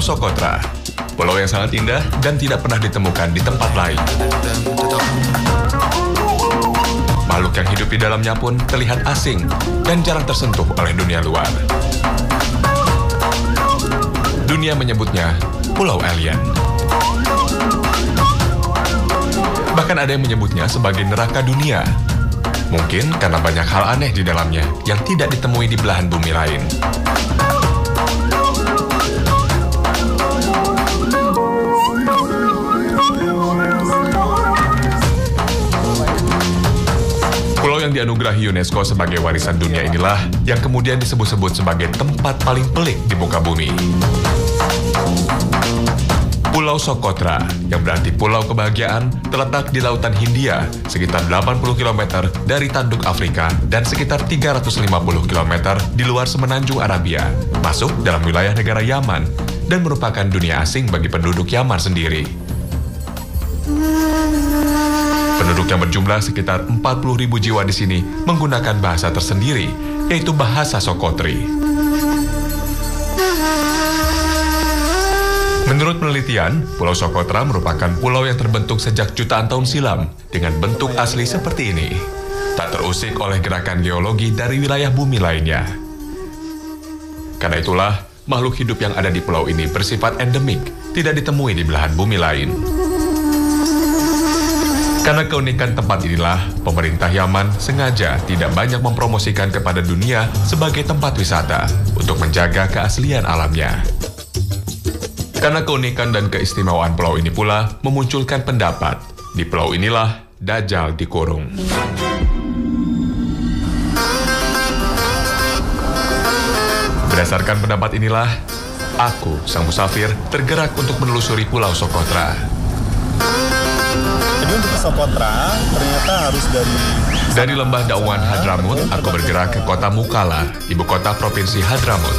Pulau Socotra, pulau yang sangat indah dan tidak pernah ditemukan di tempat lain. Makhluk yang hidup di dalamnya pun terlihat asing dan jarang tersentuh oleh dunia luar. Dunia menyebutnya Pulau Alien. Bahkan ada yang menyebutnya sebagai neraka dunia. Mungkin karena banyak hal aneh di dalamnya yang tidak ditemui di belahan bumi lain. Pulau yang dianugerahi UNESCO sebagai warisan dunia inilah yang kemudian disebut-sebut sebagai tempat paling pelik di muka bumi. Pulau Socotra, yang berarti Pulau Kebahagiaan, terletak di Lautan Hindia, sekitar 80 km dari tanduk Afrika dan sekitar 350 km di luar semenanjung Arabia, masuk dalam wilayah negara Yaman, dan merupakan dunia asing bagi penduduk Yaman sendiri. Penduduk yang berjumlah sekitar 40.000 jiwa di sini menggunakan bahasa tersendiri, yaitu bahasa Sokotri. Menurut penelitian, Pulau Socotra merupakan pulau yang terbentuk sejak jutaan tahun silam dengan bentuk asli seperti ini. Tak terusik oleh gerakan geologi dari wilayah bumi lainnya. Karena itulah, makhluk hidup yang ada di pulau ini bersifat endemik, tidak ditemui di belahan bumi lain. Karena keunikan tempat inilah, pemerintah Yaman sengaja tidak banyak mempromosikan kepada dunia sebagai tempat wisata untuk menjaga keaslian alamnya. Karena keunikan dan keistimewaan pulau ini pula memunculkan pendapat, di pulau inilah Dajjal dikurung. Berdasarkan pendapat inilah, aku, sang musafir, tergerak untuk menelusuri Pulau Socotra. Jadi untuk ke Socotra, ternyata harus dari lembah Dauan Hadramut, aku bergerak ke kota Mukalla, ibu kota provinsi Hadramut.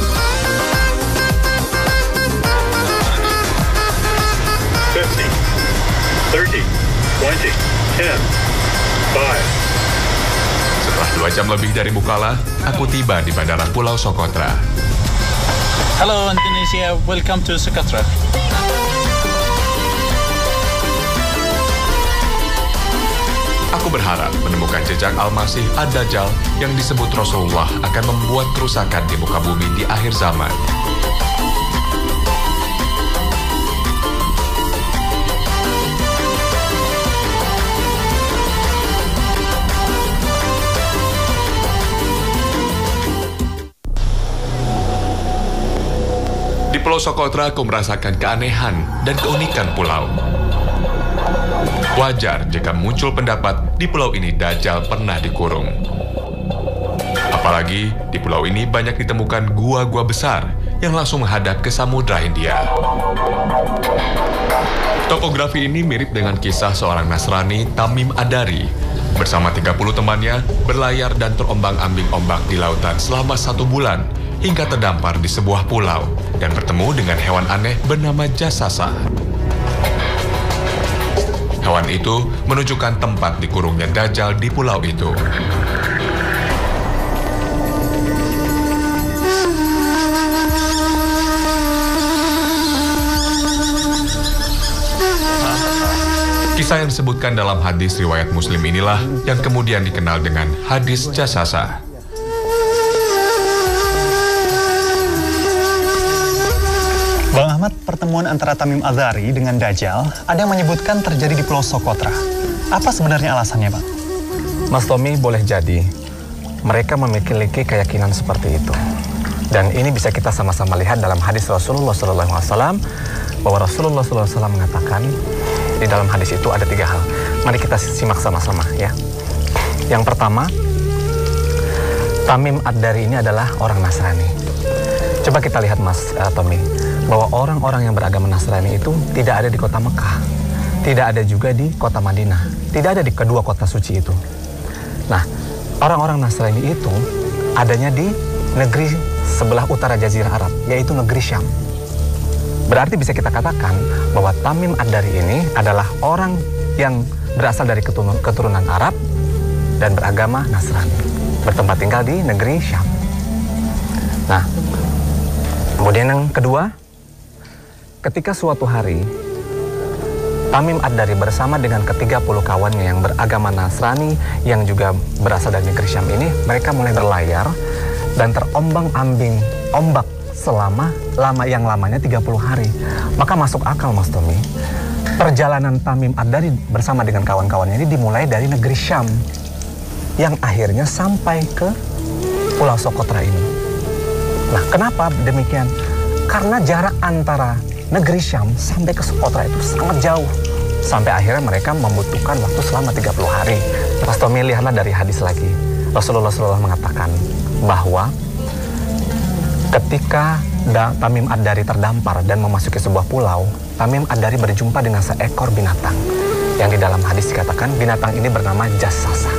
30, 20, 10, 5. Setelah 2 jam lebih dari Mukalla, aku tiba di Bandara Pulau Socotra. Hello Indonesia, welcome to Socotra. Aku berharap menemukan jejak Al-Masih Ad-Dajjal yang disebut Rasulullah akan membuat kerusakan di muka bumi di akhir zaman. Di Pulau Socotra, aku merasakan keanehan dan keunikan pulau. Wajar jika muncul pendapat di pulau ini Dajjal pernah dikurung. Apalagi di pulau ini banyak ditemukan gua-gua besar yang langsung menghadap ke Samudra Hindia. Topografi ini mirip dengan kisah seorang Nasrani, Tamim Ad-Dari, bersama 30 temannya berlayar dan terombang-ambing ombak di lautan selama 1 bulan hingga terdampar di sebuah pulau dan bertemu dengan hewan aneh bernama Jasasa. Hewan itu menunjukkan tempat dikurungnya Dajjal di pulau itu. Kisah yang disebutkan dalam hadis riwayat Muslim inilah yang kemudian dikenal dengan hadis Jasasa. Bang Ahmad, pertemuan antara Tamim Ad-Dari dengan Dajjal ada yang menyebutkan terjadi di Pulau Socotra. Apa sebenarnya alasannya, Bang? Mas Tommy, boleh jadi mereka memiliki keyakinan seperti itu. Dan ini bisa kita sama-sama lihat dalam hadis Rasulullah SAW, bahwa Rasulullah SAW mengatakan di dalam hadis itu ada 3 hal. Mari kita simak sama-sama ya. Yang pertama, Tamim Ad-Dari ini adalah orang Nasrani. Coba kita lihat Mas Tommy, bahwa orang-orang yang beragama Nasrani itu tidak ada di kota Mekah, tidak ada juga di kota Madinah, tidak ada di kedua kota suci itu. Nah, orang-orang Nasrani itu adanya di negeri sebelah utara Jazirah Arab, yaitu negeri Syam. Berarti bisa kita katakan bahwa Tamim Ad-Dari ini adalah orang yang berasal dari keturunan Arab dan beragama Nasrani, bertempat tinggal di negeri Syam. Nah, kemudian yang kedua, ketika suatu hari Tamim Ad-Dari bersama dengan ke-30 kawannya yang beragama Nasrani yang juga berasal dari negeri Syam ini, mereka mulai berlayar dan terombang-ambing ombak selama lamanya 30 hari. Maka masuk akal, Mas Tommy. Perjalanan Tamim Ad-Dari bersama dengan kawan-kawannya ini dimulai dari negeri Syam yang akhirnya sampai ke Pulau Sokotra ini. Nah, kenapa demikian? Karena jarak antara negeri Syam sampai ke Sokotra itu sangat jauh. Sampai akhirnya mereka membutuhkan waktu selama 30 hari. Mas Tommy, lihatlah dari hadis lagi. Rasulullah SAW mengatakan bahwa ketika Tamim Ad-Dari terdampar dan memasuki sebuah pulau, Tamim Ad-Dari berjumpa dengan seekor binatang. Yang di dalam hadis dikatakan binatang ini bernama Jassasah.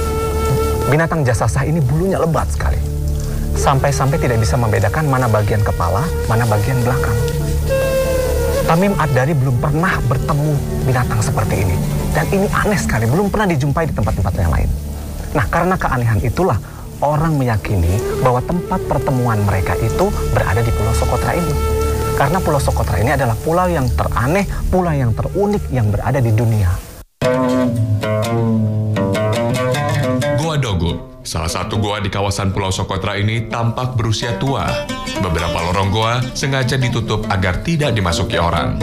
Binatang Jassasah ini bulunya lebat sekali. Sampai-sampai tidak bisa membedakan mana bagian kepala, mana bagian belakang. Tamim Ad-Dari belum pernah bertemu binatang seperti ini. Dan ini aneh sekali, belum pernah dijumpai di tempat-tempat yang lain. Nah, karena keanehan itulah orang meyakini bahwa tempat pertemuan mereka itu berada di Pulau Sokotra ini. Karena Pulau Sokotra ini adalah pulau yang teraneh, pulau yang terunik yang berada di dunia. Goa Dogup, salah satu goa di kawasan Pulau Sokotra ini tampak berusia tua. Beberapa lorong goa sengaja ditutup agar tidak dimasuki orang.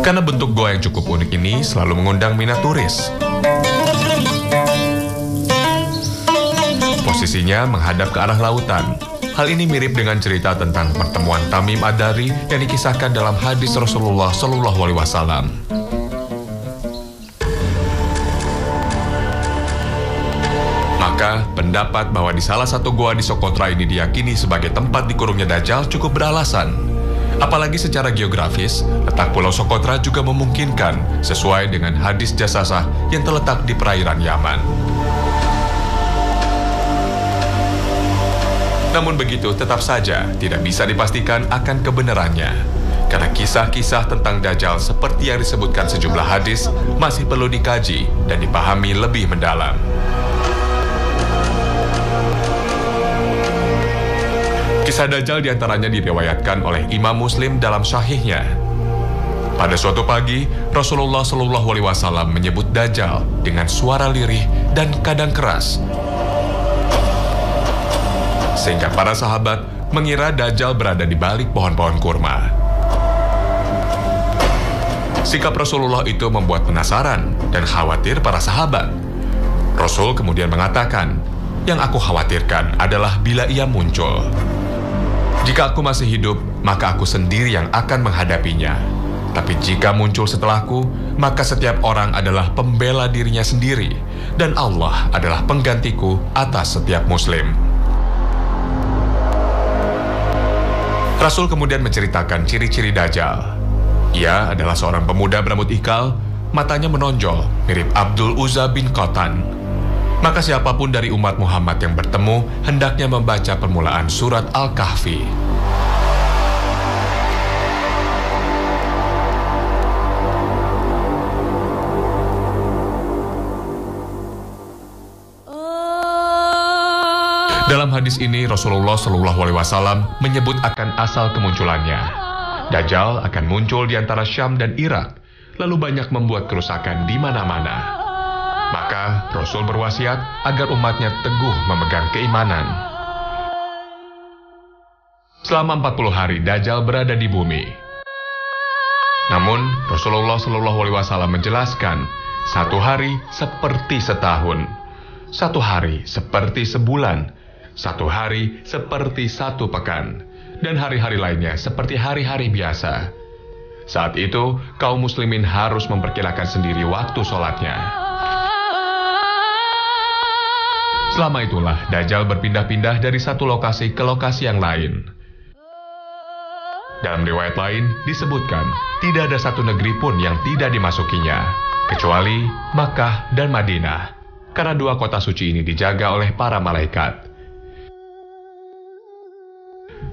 Karena bentuk goa yang cukup unik ini selalu mengundang minat turis. Posisinya menghadap ke arah lautan. Hal ini mirip dengan cerita tentang pertemuan Tamim Ad-Dari yang dikisahkan dalam hadis Rasulullah SAW. Maka, pendapat bahwa di salah satu goa di Sokotra ini diyakini sebagai tempat dikurungnya Dajjal cukup beralasan. Apalagi secara geografis, letak Pulau Sokotra juga memungkinkan sesuai dengan hadis Jassasah yang terletak di perairan Yaman. Namun begitu, tetap saja tidak bisa dipastikan akan kebenarannya. Karena kisah-kisah tentang Dajjal seperti yang disebutkan sejumlah hadis masih perlu dikaji dan dipahami lebih mendalam. Kisah Dajjal diantaranya diriwayatkan oleh Imam Muslim dalam Sahihnya. Pada suatu pagi, Rasulullah SAW menyebut Dajjal dengan suara lirih dan kadang keras, sehingga para sahabat mengira Dajjal berada di balik pohon-pohon kurma. Sikap Rasulullah itu membuat penasaran dan khawatir para sahabat. Rasul kemudian mengatakan, "Yang aku khawatirkan adalah bila ia muncul. Jika aku masih hidup, maka aku sendiri yang akan menghadapinya. Tapi jika muncul setelahku, maka setiap orang adalah pembela dirinya sendiri, dan Allah adalah penggantiku atas setiap muslim." Rasul kemudian menceritakan ciri-ciri Dajjal. Ia adalah seorang pemuda berambut ikal, matanya menonjol, mirip Abdul Uzza bin Qatan. Maka siapapun dari umat Muhammad yang bertemu hendaknya membaca permulaan surat Al-Kahfi. Dalam hadis ini Rasulullah SAW menyebut akan asal kemunculannya. Dajjal akan muncul di antara Syam dan Irak, lalu banyak membuat kerusakan di mana-mana. Maka Rasul berwasiat agar umatnya teguh memegang keimanan. Selama 40 hari Dajjal berada di bumi. Namun Rasulullah SAW menjelaskan, satu hari seperti setahun, satu hari seperti sebulan, satu hari seperti satu pekan, dan hari-hari lainnya seperti hari-hari biasa. Saat itu kaum muslimin harus memperkirakan sendiri waktu sholatnya. Selama itulah Dajjal berpindah-pindah dari satu lokasi ke lokasi yang lain. Dalam riwayat lain disebutkan, tidak ada satu negeri pun yang tidak dimasukinya, kecuali Makkah dan Madinah, karena dua kota suci ini dijaga oleh para malaikat.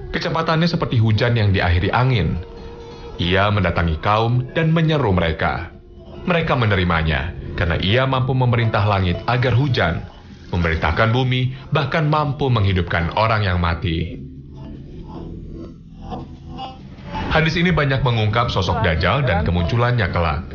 Kecepatannya seperti hujan yang diakhiri angin. Ia mendatangi kaum dan menyeru mereka. Mereka menerimanya, karena ia mampu memerintah langit agar hujan, memerintahkan bumi, bahkan mampu menghidupkan orang yang mati. Hadis ini banyak mengungkap sosok Dajjal dan kemunculannya kelak.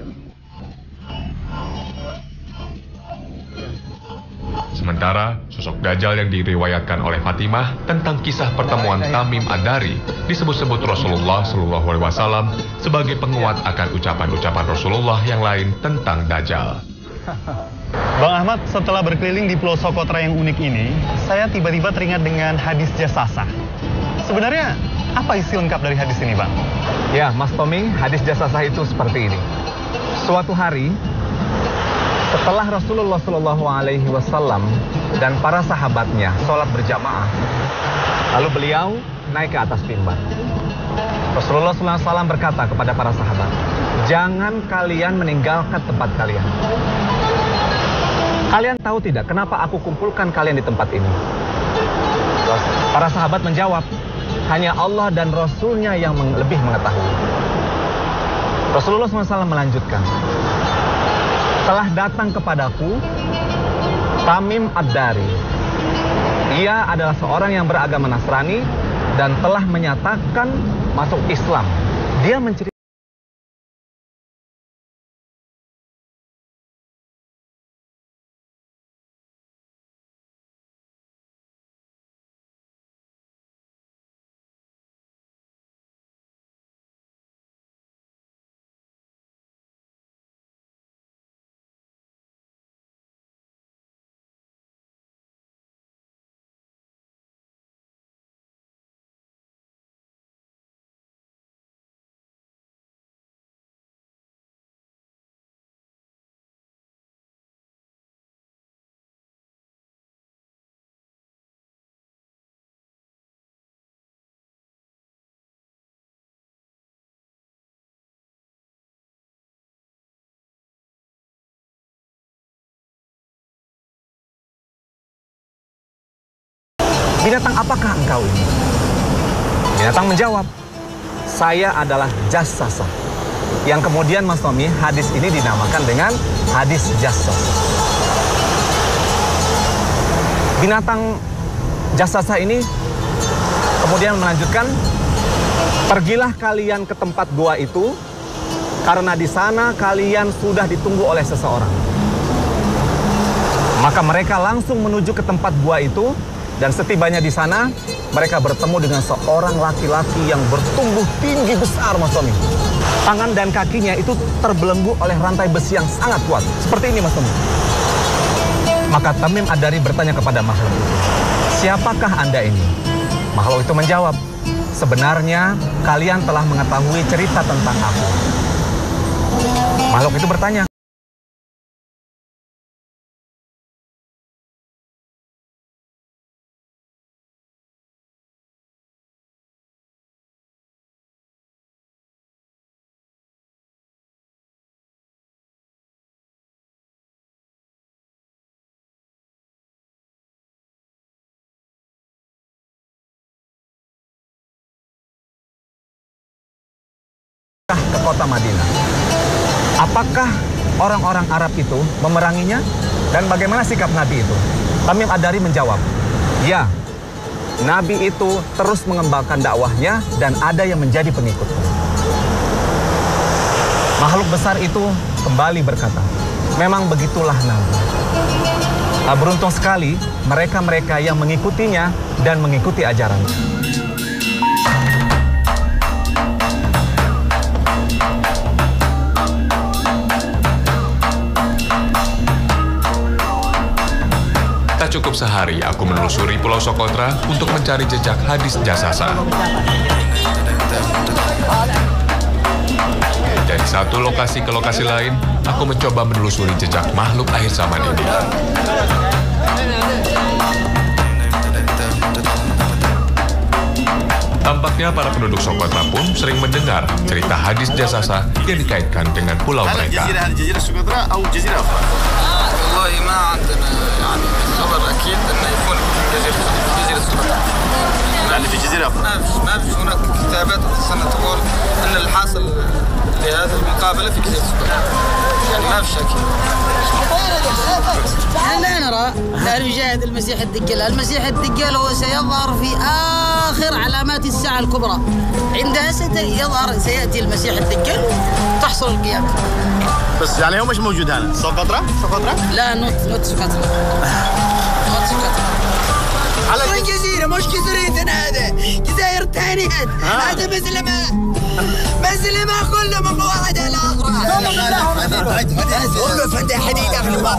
Sementara, sosok Dajjal yang diriwayatkan oleh Fatimah tentang kisah pertemuan Tamim Ad-Dari disebut-sebut Rasulullah SAW sebagai penguat akan ucapan-ucapan Rasulullah yang lain tentang Dajjal. Bang Ahmad, setelah berkeliling di Pulau Socotra yang unik ini, saya tiba-tiba teringat dengan hadis Jasasa. Sebenarnya, apa isi lengkap dari hadis ini, Bang? Ya, Mas Tommy, hadis Jasasa itu seperti ini. Suatu hari, setelah Rasulullah SAW dan para sahabatnya sholat berjamaah, lalu beliau naik ke atas mimbar. Rasulullah SAW berkata kepada para sahabat, jangan kalian meninggalkan tempat kalian. Kalian tahu tidak kenapa aku kumpulkan kalian di tempat ini? Para sahabat menjawab, hanya Allah dan Rasulnya yang lebih mengetahui. Rasulullah SAW melanjutkan, telah datang kepadaku Tamim Ad-Dari. Ia adalah seorang yang beragama Nasrani dan telah menyatakan masuk Islam. Dia menceritakan binatang apakah engkau ini? Binatang menjawab, saya adalah Jasasa. Yang kemudian Mas Tommy, hadis ini dinamakan dengan hadis Jasasa. Binatang Jasasa ini kemudian melanjutkan, pergilah kalian ke tempat gua itu, karena di sana kalian sudah ditunggu oleh seseorang. Maka mereka langsung menuju ke tempat gua itu. Dan setibanya di sana, mereka bertemu dengan seorang laki-laki yang bertumbuh tinggi besar, Mas Tommy. Tangan dan kakinya itu terbelenggu oleh rantai besi yang sangat kuat. Seperti ini, Mas Tommy. Maka Tamim Ad-Dari bertanya kepada makhluk itu, siapakah Anda ini? Makhluk itu menjawab, sebenarnya kalian telah mengetahui cerita tentang aku. Makhluk itu bertanya, ke kota Madinah. Apakah orang-orang Arab itu memeranginya? Dan bagaimana sikap Nabi itu? Tamim Ad-Dari menjawab, ya, Nabi itu terus mengembangkan dakwahnya dan ada yang menjadi pengikutnya. Makhluk besar itu kembali berkata, memang begitulah Nabi. Beruntung sekali mereka-mereka yang mengikutinya dan mengikuti ajarannya. Tak cukup sehari aku menelusuri Pulau Socotra untuk mencari jejak hadis Jasasa. Dari satu lokasi ke lokasi lain, aku mencoba menelusuri jejak makhluk akhir zaman ini. Tampaknya para penduduk Socotra pun sering mendengar cerita hadis Jasasa yang dikaitkan dengan pulau mereka. والله ما عندنا يعني خبر اكيد انه يكون في جزيره سقطرى. يعني في جزيره ما فيش هناك كتابات اصلا تقول ان الحاصل لهذه المقابله في جزيره سقطرى. يعني ما في شك. لا نرى لا يجاهد المسيح الدجال. المسيح الدجال هو سيظهر في آخر تظهر علامات الساعة الكبرى. عندها سيأتي المسيح الدجال وتحصل القيامة. بس يعني هو مش موجود هنا. سقطرة؟ لا نوت سقطرة. على الجزيرة مش جزيرتنا هذا، جزائر ثانية. هذا مسلمة كله من واحد على وقف انت حديد اخر ما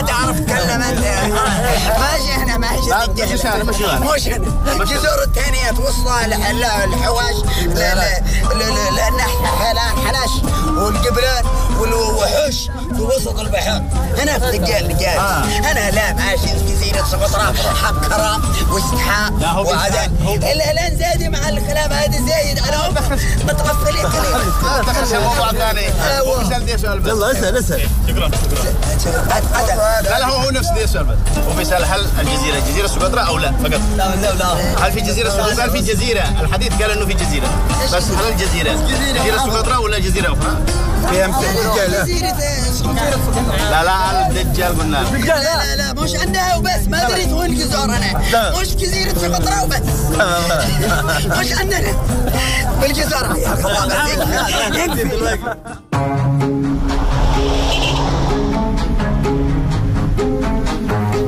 تعرف تتكلم انت. ماشي هنا ماشي مش هنا الجزر الثانية توصل الحواش حلاش والجبلان والوحوش في وسط البحر. هنا في الدجال هنا لا ماشي جزيرة سقطرى حكرة واستحاء وعدن. لا نزادي مع الكلام هذا زايد انا متغفلين قليلا. دخل موضوع ثاني. يلا اسال. شكرا. لا هو نفس ذي السؤال. هو بيسأل هل جزيرة سقطرى او لا فقط؟ لا. هل في جزيرة سقطرى؟ هل في جزيرة؟ الحديث قال انه في جزيرة. بس هل الجزيرة سقطرى ولا جزيرة اخرى؟ فيها الدجال. لا الدجال قلنا. لا مش عندها وبس. ما ادري وين الجزر انا. مش جزيرة سقطرى وبس. مش عندنا بالجزر.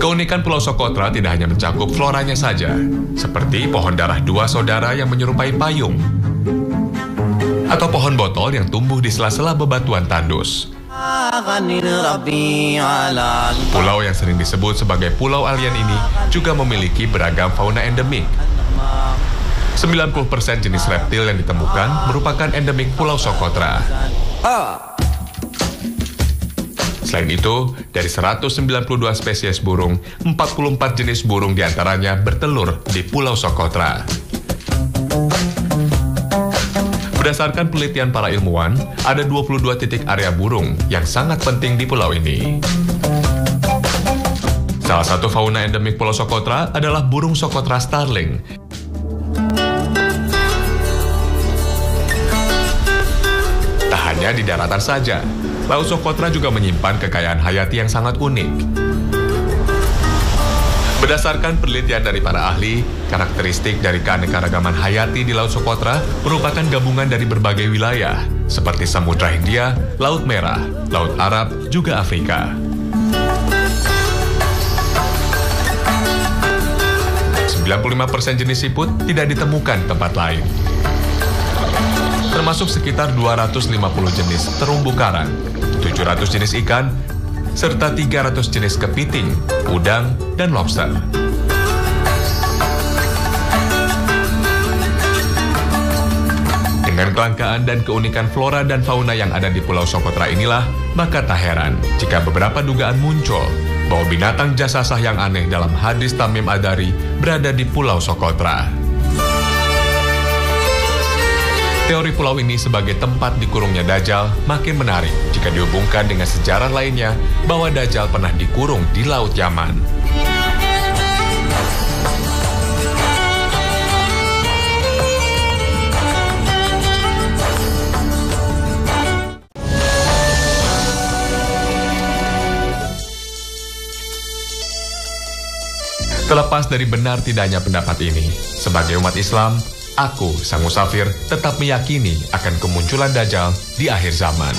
Keunikan Pulau Socotra tidak hanya mencakup floranya saja, seperti pohon darah dua saudara yang menyerupai payung, atau pohon botol yang tumbuh di sela-sela bebatuan tandus. Pulau yang sering disebut sebagai Pulau Alien ini juga memiliki beragam fauna endemik. 90% jenis reptil yang ditemukan merupakan endemik Pulau Socotra. Selain itu, dari 192 spesies burung, 44 jenis burung diantaranya bertelur di Pulau Socotra. Berdasarkan penelitian para ilmuwan, ada 22 titik area burung yang sangat penting di pulau ini. Salah satu fauna endemik Pulau Socotra adalah burung Socotra starling. Tak hanya di daratan saja, Laut Socotra juga menyimpan kekayaan hayati yang sangat unik. Berdasarkan penelitian dari para ahli, karakteristik dari keanekaragaman hayati di Laut Socotra merupakan gabungan dari berbagai wilayah, seperti Samudra Hindia, Laut Merah, Laut Arab, juga Afrika. 95% jenis siput tidak ditemukan tempat lain, termasuk sekitar 250 jenis terumbu karang, 700 jenis ikan, serta 300 jenis kepiting, udang, dan lobster. Dengan kelangkaan dan keunikan flora dan fauna yang ada di Pulau Socotra inilah, maka tak heran jika beberapa dugaan muncul bahwa binatang jasasah yang aneh dalam hadis Tamim Ad-Dari berada di Pulau Socotra. Teori pulau ini sebagai tempat dikurungnya Dajjal makin menarik jika dihubungkan dengan sejarah lainnya bahwa Dajjal pernah dikurung di Laut Yaman. Terlepas dari benar tidaknya pendapat ini, sebagai umat Islam, aku, sang musafir, tetap meyakini akan kemunculan Dajjal di akhir zaman.